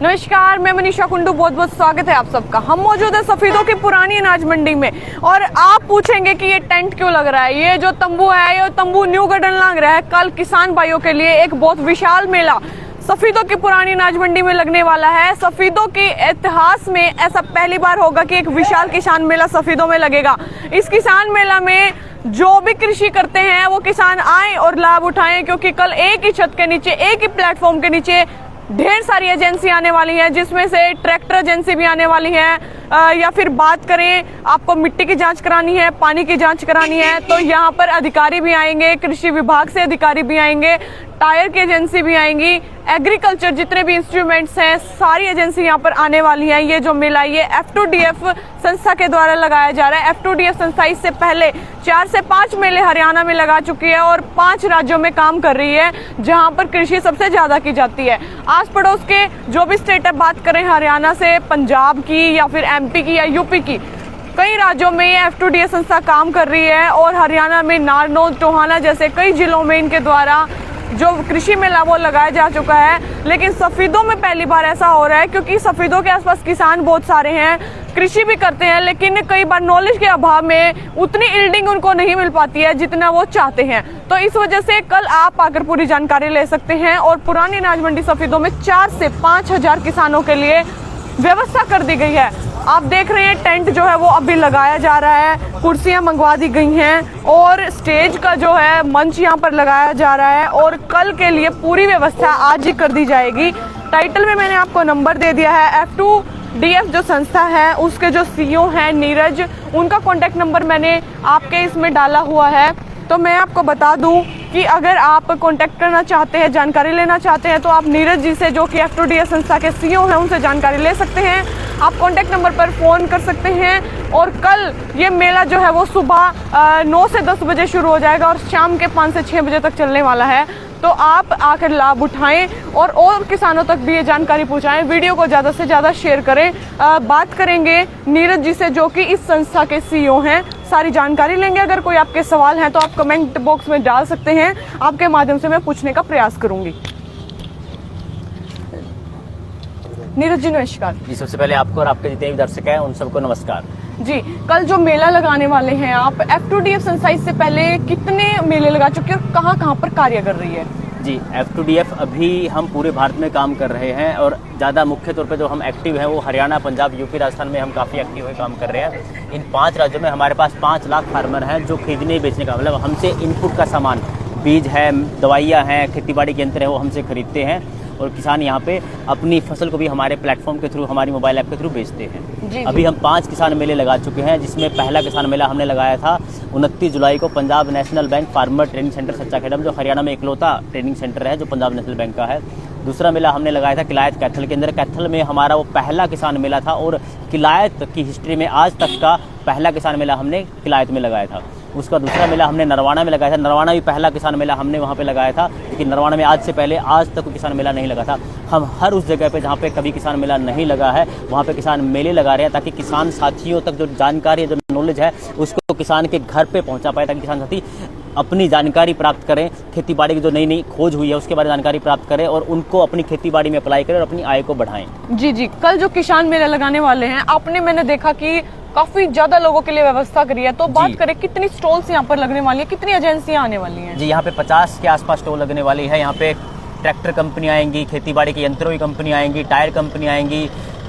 नमस्कार, मैं मनीषा कुंडू, बहुत बहुत स्वागत है आप सबका। हम मौजूद है सफीदों की पुरानी अनाज मंडी में और आप पूछेंगे कि ये टेंट क्यों लग रहा है। ये जो तंबू है, ये तंबू न्यू गार्डन लग रहा है। कल किसान भाइयों के लिए एक बहुत विशाल मेला सफीदों की पुरानी अनाज मंडी में लगने वाला है। सफीदों के इतिहास में ऐसा पहली बार होगा कि एक विशाल किसान मेला सफीदों में लगेगा। इस किसान मेला में जो भी कृषि करते हैं वो किसान आए और लाभ उठाएं, क्योंकि कल एक ही छत के नीचे, एक ही प्लेटफॉर्म के नीचे ढेर सारी एजेंसी आने वाली हैं, जिसमें से ट्रैक्टर एजेंसी भी आने वाली है। या फिर बात करें, आपको मिट्टी की जांच करानी है, पानी की जांच करानी है, तो यहाँ पर अधिकारी भी आएंगे, कृषि विभाग से अधिकारी भी आएंगे, टायर की एजेंसी भी आएंगी, एग्रीकल्चर जितने भी इंस्ट्रूमेंट्स हैं सारी एजेंसी यहाँ पर आने वाली हैं। ये जो मेला ये F2DF संस्था के द्वारा लगाया जा रहा है। F2DF संस्था इससे पहले 4 से 5 मेले हरियाणा में लगा चुकी है और 5 राज्यों में काम कर रही है, जहाँ पर कृषि सबसे ज्यादा की जाती है। आस पड़ोस के जो भी स्टेट है, बात करें हरियाणा से पंजाब की या फिर MP की या UP की, कई राज्यों में ये F2DF संस्था काम कर रही है और हरियाणा में नारनौल, टोहाना जैसे कई जिलों में इनके द्वारा जो कृषि मेला वो लगाया जा चुका है। लेकिन सफीदों में पहली बार ऐसा हो रहा है, क्योंकि सफीदों के आसपास किसान बहुत सारे हैं, कृषि भी करते हैं, लेकिन कई बार नॉलेज के अभाव में उतनी यील्डिंग उनको नहीं मिल पाती है जितना वो चाहते हैं। तो इस वजह से कल आप आकर पूरी जानकारी ले सकते हैं। और पुरानी अनाज मंडी सफीदों में 4 से 5 हजार किसानों के लिए व्यवस्था कर दी गई है। आप देख रहे हैं टेंट जो है वो अभी लगाया जा रहा है, कुर्सियां मंगवा दी गई हैं और स्टेज का जो है मंच यहाँ पर लगाया जा रहा है और कल के लिए पूरी व्यवस्था आज ही कर दी जाएगी। टाइटल में मैंने आपको नंबर दे दिया है। F2DF जो संस्था है उसके जो CEO हैं नीरज, उनका कॉन्टेक्ट नंबर मैंने आपके इसमें डाला हुआ है। तो मैं आपको बता दूं कि अगर आप कांटेक्ट करना चाहते हैं, जानकारी लेना चाहते हैं, तो आप नीरज जी से, जो कि F2DF संस्था के CEO हैं, उनसे जानकारी ले सकते हैं। आप कांटेक्ट नंबर पर फ़ोन कर सकते हैं। और कल ये मेला जो है वो सुबह 9 से 10 बजे शुरू हो जाएगा और शाम के 5 से 6 बजे तक चलने वाला है। तो आप आकर लाभ उठाएं और किसानों तक भी ये जानकारी पहुंचाएं। वीडियो को ज़्यादा से ज़्यादा शेयर करें। बात करेंगे नीरज जी से, जो कि इस संस्था के CEO हैं, सारी जानकारी लेंगे। अगर कोई आपके सवाल हैं तो आप कमेंट बॉक्स में डाल सकते हैं, आपके माध्यम से मैं पूछने का प्रयास करूंगी। नीरज जी नमस्कार। जी, सबसे पहले आपको और आपके जितने भी दर्शक हैं उन सबको नमस्कार। जी, कल जो मेला लगाने वाले हैं आप, F2DF संस्था इससे पहले कितने मेले लगा चुके हैं और कहाँ कहाँ पर कार्य कर रही है? जी, F2DF अभी हम पूरे भारत में काम कर रहे हैं और ज़्यादा मुख्य तौर पे जो हम एक्टिव हैं वो हरियाणा, पंजाब, UP, राजस्थान में हम काफ़ी एक्टिव है काम कर रहे हैं। इन 5 राज्यों में हमारे पास 5 लाख फार्मर हैं जो खरीदने बेचने का, मतलब हमसे इनपुट का सामान, बीज है, दवाइयाँ हैं, खेतीबाड़ी के यंत्र है, वो हमसे खरीदते हैं और किसान यहाँ पे अपनी फसल को भी हमारे प्लेटफॉर्म के थ्रू, हमारी मोबाइल ऐप के थ्रू बेचते हैं। जी। अभी हम 5 किसान मेले लगा चुके हैं, जिसमें पहला किसान मेला हमने लगाया था 29 जुलाई को Punjab national bank farmer training centre सच्चा खेडम, जो हरियाणा में इकलौता ट्रेनिंग सेंटर है जो पंजाब नेशनल बैंक का है। दूसरा मेला हमने लगाया था किलायत कैथल के अंदर। कैथल में हमारा वो पहला किसान मेला था और किलायत की हिस्ट्री में आज तक का पहला किसान मेला हमने किलायत में लगाया था। उसका दूसरा मेला हमने नरवाना में लगाया था। नरवाना भी पहला किसान मेला हमने वहाँ पे लगाया था, लेकिन नरवाना में आज से पहले आज तक कोई किसान मेला नहीं लगा था। हम हर उस जगह पे जहाँ पे कभी किसान मेला नहीं लगा है वहाँ पे किसान मेले लगा रहे हैं, ताकि किसान साथियों तक जो जानकारी, जो नॉलेज है उसको किसान के घर पे पहुँचा पाए, ताकि किसान साथी अपनी जानकारी प्राप्त करें, खेतीबाड़ी की जो नई नई खोज हुई है उसके बारे में जानकारी प्राप्त करें और उनको अपनी खेतीबाड़ी में अप्लाई करें और अपनी आय को बढ़ाएं। जी जी, कल जो किसान मेला लगाने वाले हैं, आपने, मैंने देखा कि काफी ज्यादा लोगों के लिए व्यवस्था करी है। तो बात करें कितनी स्टॉल्स यहाँ पर लगने वाली है, कितनी एजेंसियां आने वाली हैं? जी, यहाँ पे 50 के आसपास स्टॉल लगने वाली है। यहाँ पे ट्रैक्टर कंपनी आएंगी, खेतीबाड़ी के यंत्रों की कंपनी आएंगी, टायर कंपनी आएंगी,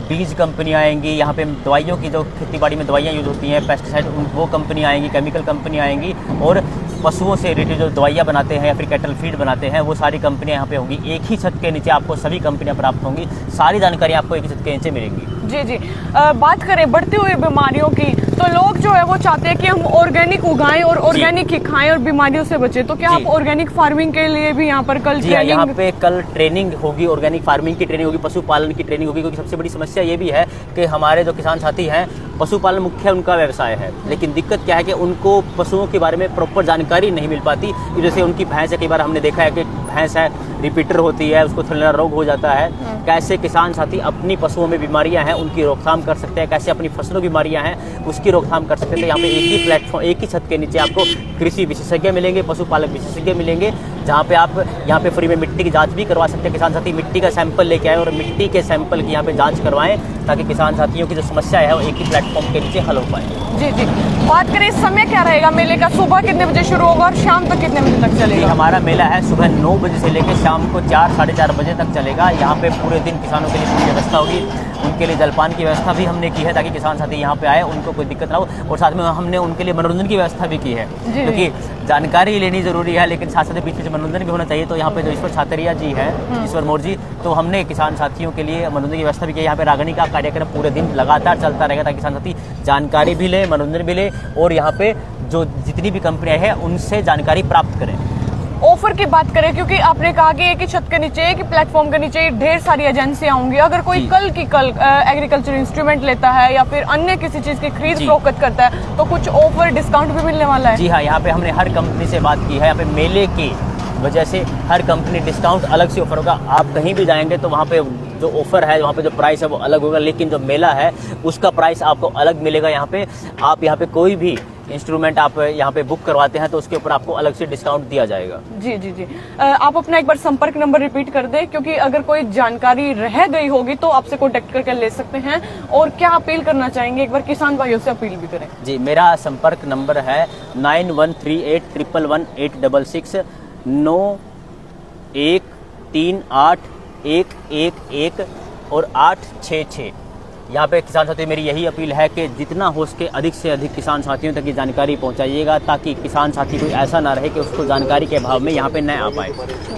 बीज कंपनी आएंगी, यहाँ पे दवाइयों की, जो खेतीबाड़ी में दवाइयाँ यूज होती हैं, पेस्टिसाइड, वो कंपनी आएंगी, केमिकल कंपनी आएंगी और पशुओं से रिलेटेड जो दवाइयाँ बनाते हैं या फिर कैटल फीड बनाते हैं वो सारी कंपनियाँ यहाँ पे होंगी। एक ही छत के नीचे आपको सभी कंपनियाँ प्राप्त होंगी, सारी जानकारी आपको एक ही छत के नीचे मिलेंगी। जी जी, बात करें बढ़ती हुई बीमारियों की, तो लोग जो है वो चाहते हैं कि हम ऑर्गेनिक उगाएं और ऑर्गेनिक ही खाएं और बीमारियों से बचें। तो क्या आप ऑर्गेनिक फार्मिंग के लिए भी यहाँ पर कल ट्रेनिंग? यहाँ पे कल ट्रेनिंग होगी, ऑर्गेनिक फार्मिंग की ट्रेनिंग होगी, पशुपालन की ट्रेनिंग होगी। क्योंकि सबसे बड़ी समस्या ये भी है कि हमारे जो किसान साथी हैं, पशुपालन मुख्य उनका व्यवसाय है, लेकिन दिक्कत क्या है कि उनको पशुओं के बारे में प्रॉपर जानकारी नहीं मिल पाती। जैसे उनकी भैंस है, कई बार हमने देखा है कि भैंस है, रिपीटर होती है, उसको थैलेरा रोग हो जाता है, कैसे किसान साथी अपनी पशुओं में बीमारियां हैं उनकी रोकथाम कर सकते हैं, कैसे अपनी फसलों की बीमारियां हैं उसकी रोकथाम कर सकते हैं। तो यहाँ पे एक ही प्लेटफॉर्म, एक ही छत के नीचे आपको कृषि विशेषज्ञ मिलेंगे, पशुपालक विशेषज्ञ मिलेंगे, जहाँ पे आप यहाँ पे फ्री में मिट्टी की जांच भी करवा सकते हैं। किसान साथी मिट्टी का सैंपल लेके आए और मिट्टी के सैंपल की यहाँ पे जांच करवाएं, ताकि किसान साथियों की जो समस्या है वो एक ही प्लेटफॉर्म के नीचे हल हो पाए। जी जी, बात करें इस समय क्या रहेगा मेले का, सुबह कितने बजे शुरू होगा और शाम तक कितने बजे तक चलेगा? हमारा मेला है सुबह 9 बजे से लेकर शाम को 4 साढ़े 4 बजे तक चलेगा। यहाँ पे पूरे दिन किसानों के लिए पूरी व्यवस्था होगी, उनके लिए जलपान की व्यवस्था भी हमने की है ताकि किसान साथी यहाँ पे आए, उनको कोई दिक्कत ना हो, और साथ में हमने उनके लिए मनोरंजन की व्यवस्था भी की है, क्योंकि जानकारी लेनी जरूरी है लेकिन साथ साथ बीच बीच मनोरंजन भी होना चाहिए। तो यहाँ पे जो ईश्वर छातरिया जी हैं, ईश्वर मोर जी, तो हमने किसान साथियों के लिए मनोरंजन की व्यवस्था भी की है। यहाँ पे रागनी का कार्यक्रम पूरे दिन लगातार चलता रहेगा ताकि किसान साथी जानकारी भी ले, मनोरंजन भी ले, और यहाँ पे जो जितनी भी कंपनियां हैं उनसे जानकारी प्राप्त करें। ऑफर की बात करें, क्योंकि आपने कहा कि एक ही छत के नीचे, एक ही प्लेटफॉर्म के नीचे ढेर सारी एजेंसियां होंगी, अगर कोई कल एग्रीकल्चर इंस्ट्रूमेंट लेता है या फिर अन्य किसी चीज की खरीद फरोख्त करता है तो कुछ ऑफर डिस्काउंट भी मिलने वाला है? जी हाँ, यहाँ पे हमने हर कंपनी से बात की है। यहाँ पे मेले की वजह से हर कंपनी डिस्काउंट अलग से ऑफर होगा। आप कहीं भी जाएंगे तो वहाँ पे जो ऑफर है, वहाँ पे जो प्राइस है वो अलग होगा, लेकिन जो मेला है उसका प्राइस आपको अलग मिलेगा। यहाँ पे आप यहाँ पे कोई भी इंस्ट्रूमेंट आप यहाँ पे बुक करवाते हैं तो उसके ऊपर आपको अलग से डिस्काउंट दिया जाएगा। जी जी जी, आप अपना एक बार संपर्क नंबर रिपीट कर दें, क्योंकि अगर कोई जानकारी रह गई होगी तो आपसे कॉन्टेक्ट करके ले सकते हैं। और क्या अपील करना चाहेंगे, एक बार किसान भाइयों से अपील भी करें। जी, मेरा संपर्क नंबर है 9138118866 913811 और 866। यहाँ पे किसान साथियों मेरी यही अपील है कि जितना हो सके अधिक से अधिक किसान साथियों तक ये जानकारी पहुँचाइएगा, ताकि किसान साथी कोई ऐसा ना रहे कि उसको जानकारी के अभाव में यहाँ पे न आ पाए।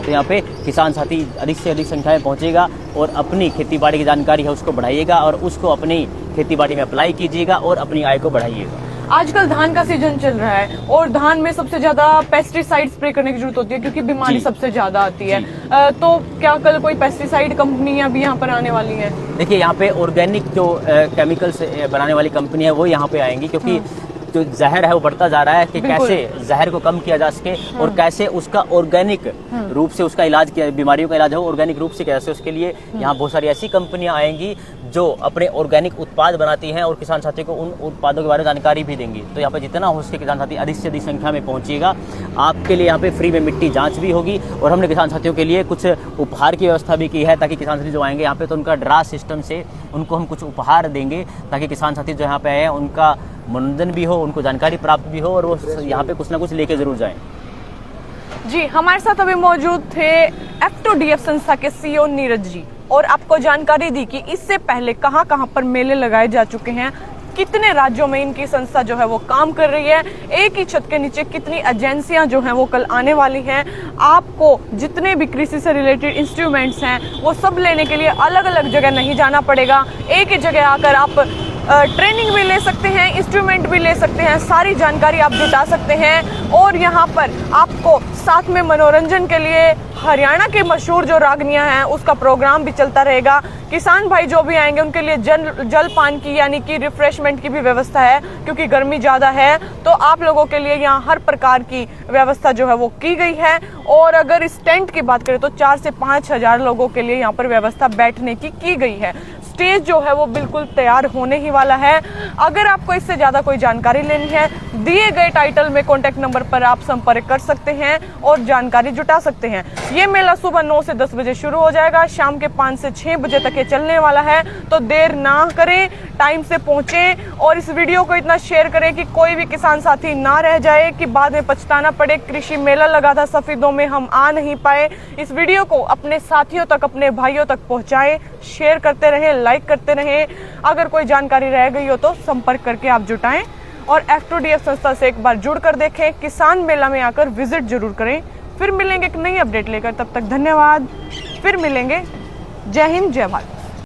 तो यहाँ पे किसान साथी अधिक से अधिक संख्या में पहुँचेगा और अपनी खेती बाड़ी की जानकारी है उसको बढ़ाइएगा और उसको अपनी खेती बाड़ी में अप्लाई कीजिएगा और अपनी आय को बढ़ाइएगा। आजकल धान का सीजन चल रहा है और धान में सबसे ज्यादा पेस्टिसाइड स्प्रे करने की जरूरत होती है, क्योंकि बीमारी सबसे ज्यादा आती है। तो क्या कल कोई पेस्टिसाइड कंपनियां भी यहाँ पर आने वाली हैं? देखिए, यहाँ पे ऑर्गेनिक जो केमिकल से बनाने वाली कंपनी है वो यहाँ पे आएंगी, क्योंकि जो जहर है वो बढ़ता जा रहा है कि कैसे जहर को कम किया जा सके और कैसे उसका ऑर्गेनिक रूप से उसका इलाज किया, बीमारियों का इलाज हो ऑर्गेनिक रूप से कैसे, उसके लिए यहाँ बहुत सारी ऐसी कंपनियां आएंगी जो अपने ऑर्गेनिक उत्पाद बनाती हैं और किसान साथी को उन उत्पादों के बारे में जानकारी भी देंगी। तो यहाँ पे जितना हो सके किसान साथी अधिक से अधिक संख्या में पहुँचिएगा। आपके लिए यहाँ पे फ्री में मिट्टी जाँच भी होगी और हमने किसान साथियों के लिए कुछ उपहार की व्यवस्था भी की है, ताकि किसान साथी जो आएंगे यहाँ पे तो उनका ड्रा सिस्टम से उनको हम कुछ उपहार देंगे, ताकि किसान साथी जो यहाँ पे आए हैं उनका मनोरंजन भी हो, उनको जानकारी प्राप्त भी हो और वो यहाँ पे कुछ ना कुछ लेके जरूर जाएं। जी, हमारे साथ अभी मौजूद थे F2DF संस्था के CEO नीरज जी, और आपको जानकारी दी कि इससे पहले कहां कहां पर मेले लगाए जा चुके हैं, कितने राज्यों में इनकी संस्था जो है वो काम कर रही है, एक ही छत के नीचे कितनी एजेंसियां जो हैं वो कल आने वाली हैं। आपको जितने भी कृषि से रिलेटेड इंस्ट्रूमेंट्स हैं वो सब लेने के लिए अलग अलग जगह नहीं जाना पड़ेगा, एक ही जगह आकर आप ट्रेनिंग भी ले सकते हैं, इंस्ट्रूमेंट भी ले सकते हैं, सारी जानकारी आप जुटा सकते हैं। और यहाँ पर आपको साथ में मनोरंजन के लिए हरियाणा के मशहूर जो रागनियां हैं उसका प्रोग्राम भी चलता रहेगा। किसान भाई जो भी आएंगे उनके लिए जलपान की यानी कि रिफ्रेशमेंट की भी व्यवस्था है, क्योंकि गर्मी ज्यादा है तो आप लोगों के लिए यहाँ हर प्रकार की व्यवस्था जो है वो की गई है। और अगर इस टेंट की बात करें तो 4 से 5 हजार लोगों के लिए यहाँ पर व्यवस्था बैठने की गई है। स्टेज जो है वो बिल्कुल तैयार होने ही वाला है। अगर आपको इससे ज्यादा कोई जानकारी लेनी है, दिए गए टाइटल में कॉन्टेक्ट नंबर पर आप संपर्क कर सकते हैं और जानकारी जुटा सकते हैं। ये मेला सुबह 9 से 10 बजे शुरू हो जाएगा, शाम के 5 से 6 बजे तक ये चलने वाला है। तो देर ना करें, टाइम से पहुंचें और इस वीडियो को इतना शेयर करें कि कोई भी किसान साथी ना रह जाए कि बाद में पछताना पड़े, कृषि मेला लगा था सफीदों में हम आ नहीं पाए। इस वीडियो को अपने साथियों तक, अपने भाइयों तक पहुंचाएं, शेयर करते रहें, लाइक करते रहें। अगर कोई जानकारी रह गई हो तो संपर्क करके आप जुटाएं और F2DF संस्था से एक बार जुड़कर देखें। किसान मेला में आकर विजिट जरूर करें। फिर मिलेंगे एक नई अपडेट लेकर, तब तक धन्यवाद। फिर मिलेंगे। जय हिंद, जय भारत।